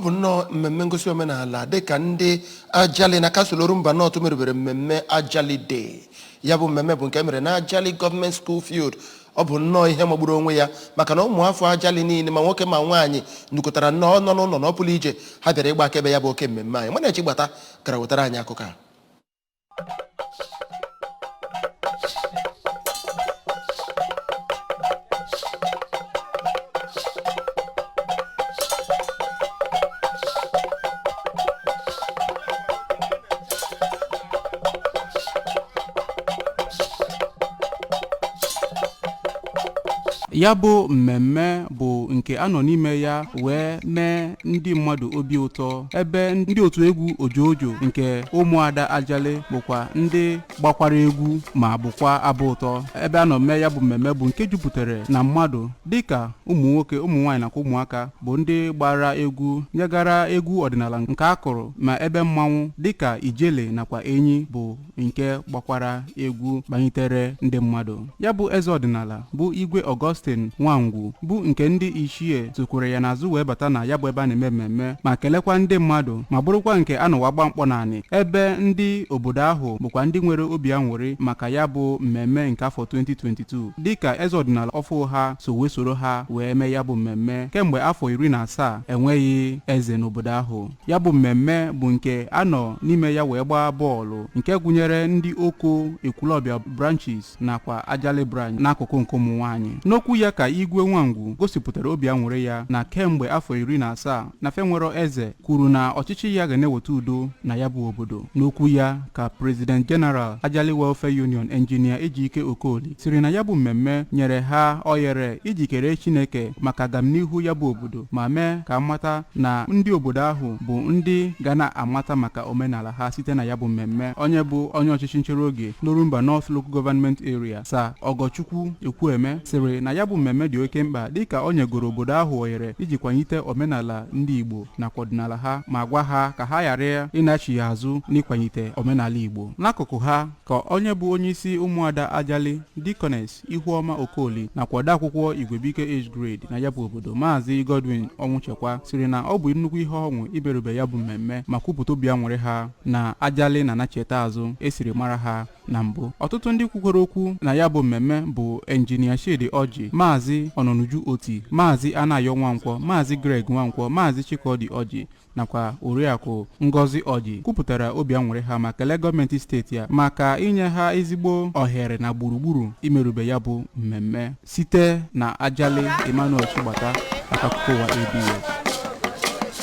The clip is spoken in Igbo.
Bụ nnọọ mmemme ngosi omenala dịka ndị Ajalli na kasụlụ mba North merubere mmemme Ajalli Day. Ya bụ mmemme bụ nke mere na Ajalli Government School Field. Ọ bụ nnọọ ihe magburu onwe ya maka na ụmụafọ Ajalli niile ma nwoke ma nwaanyị nukọtara nnọọ n'ụlọ n'ọpụlụ ije ha bịara ịgba akaebe ya bụ oke mmemme anyị. Mana Echigbata gara wetara anyị akụkọ a. Ya bụ mmemme bụ nke anọ n'ime ya wee mee ndị mmadụ obi ụtọ ebe ndị otu egwu ojojo nke ụmụada Ajalli bụkwa ndị gbakwara egwu ma bụkwa abụ ụtọ ebe anọ mee ya bụ mmemme bụ nke jupụtara na mmadụ dịka ụmụ nwoke ụmụ nwaanyị nakwa ụmụaka bụ ndị gbara egwu nyegara egwu ọdịnala nke akụrụ ma ebe mmanwụ dịka ijele nakwa enyi bụ nke gbakwara egwu banyitere ndị mmadụ. Ya bụ eze ọdịnala bụ Igwe Augustine Nwangwu bụ nke ndị ichie sokwere ya n'azụ wee bata na ya bụ ebe a na-eme mmemme ma kelekwa ndị mmadụ ma bụrụkwa nke a nọwa gba mkpọ naanị ebe ndị obodo ahụ bụkwa ndị nwere obi aṅụrị maka ya bụ mmemme nke afọ 2022 dịka eze ọdịnala ọfụ ha so wee soro ha wee mee ya bụ mmemme kemgbe afọ 17 enweghị eze n'obodo ahụ. Ya bụ mmemme bụ nke anọ n'ime ya wee gbaa bọọlụ nke gụnyere ndị Oko Ekwulọbịa branches nakwa Ajalli branch n'akụkụ nke ụmụ nwaanyị. N'okwu ya ka Igwe Nwangwu gosipụtara obi aṅụrị ya na kemgbe afọ 17 na fenwero eze kwuru na ọchịchị ya ga na-eweta udo na ya bụ obodo. N'okwu ya ka President General Ajalli Welfare Union Engineer Ejike Okoli siri na ya bụ mmemme nyere ha oyere ijikere Chineke maka agamnihu ya bụ obodo ma mee ka mata na ndị obodo ahụ bụ ndị ga na-amata maka omenala ha site na ya bụ mmemme. Onye bụ onye ọchịchị nchere oge n'Orumba North Local Government Area Sir Ogochukwu Ekwueme siri na ya bụ mmemme dị oke mkpa dịka o nyegoro obodo ahụ ohere iji kwanyite omenala ndị Igbo nakwa ọdịnala ha ma gwa ha ka ha ghara ịnachi ya azụ n'ịkwanyite omenala Igbo. N'akụkụ ha ka onye bụ onye isi ụmụada Ajalli Dikones Ihuoma Okoli nakwa odeakwụkwọ Igwebike Age Grade na ya bụ obodo Maazị Godwin Onwuchekwa siri na ọ bụ nnukwu ihe ọṅụ iberube ya bụ mmemme ma kwupụta obi aṅụrị ha na Ajalli na Ncheta azụ esiri mara ha na mbụ. Ọtụtụ ndị kwukwere okwu na ya bụ mmemme bụ Engineer Shedi Oji, Maazị Ononuju Oti, Maazị Anayo Nwankwọ, Maazị Greg Nwankwọ, Maazị Chikodi Oji nakwa Oriakụ Ngozi Oji kwupụtara obi aṅụrị ha ma kelee gọọmenti steeti ya maka inye ha ezigbo ohere na gburugburu imerube ya bụ mmemme. Site na Ajalli, Emmanuel Chigbata, akụkọ ụwa ABS.